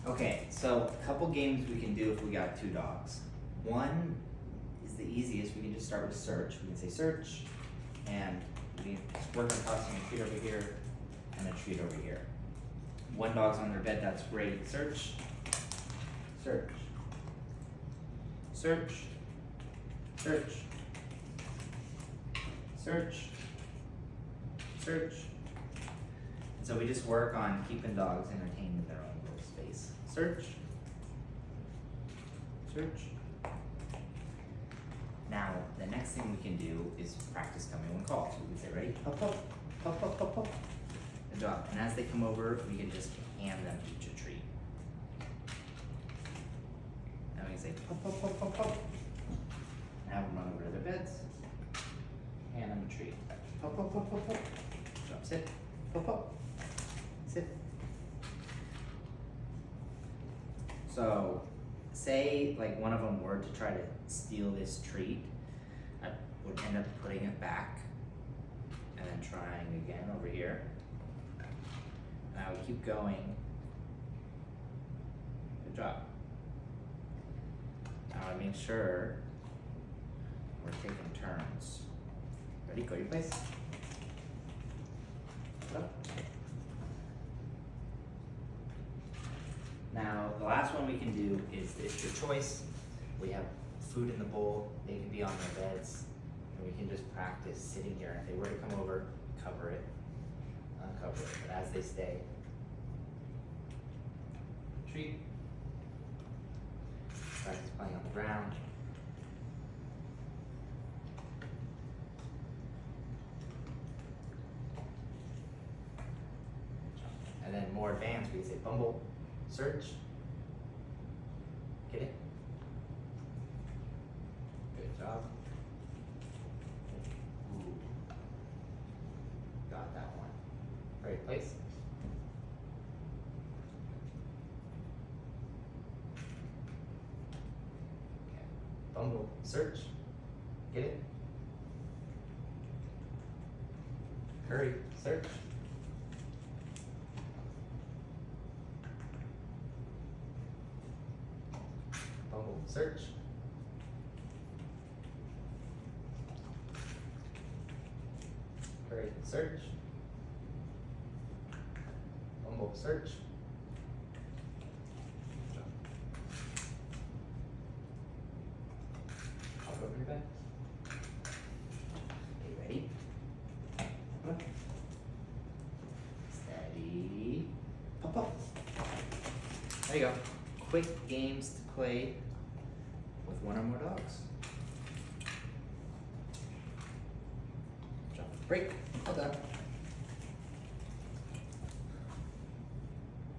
Okay, so a couple games we can do if we got two dogs. One is the easiest. We can just start with search. We can say search, and we can work on tossing a treat over here and a treat over here. One dog's on their bed, that's great. Search, search, search, search, search, search. And so we just work on keeping dogs entertained in their own little space. Search, search. Now, the next thing we can do is practice coming when called. So we can say, ready? Hop, hop, hop, hop, hop, hop. Good job. And as they come over, we can just hand them each a treat. Now we can say, hop, hop, hop, hop, hop. And have them run over to their beds. Hand them a treat. Hop, hop, hop, hop, hop. Jump, sit. Hop, hop. Sit. So, say like one of them were to try to steal this treat, I would end up putting it back and then trying again over here. And I would keep going. Good job. Now I make sure we're taking turns. Ready? Go to your place. Up. Now, the last one we can do is it's your choice. We have food in the bowl, they can be on their beds, and we can just practice sitting here. If they were to come over, cover it, uncover it, but as they stay, treat, practice playing on the ground. And then more advanced, we can say bumble, search, get it? Good job. Ooh. Got that one. Right place. Okay. Bumble, search, get it? Hurry, search. Bumble, search. Hurry, search. Bumble, search. I'll go over your bed. Okay, ready? Come on. Steady. Pop, pop. There you go. Quick games to play with one or more dogs. Jump, break, well done.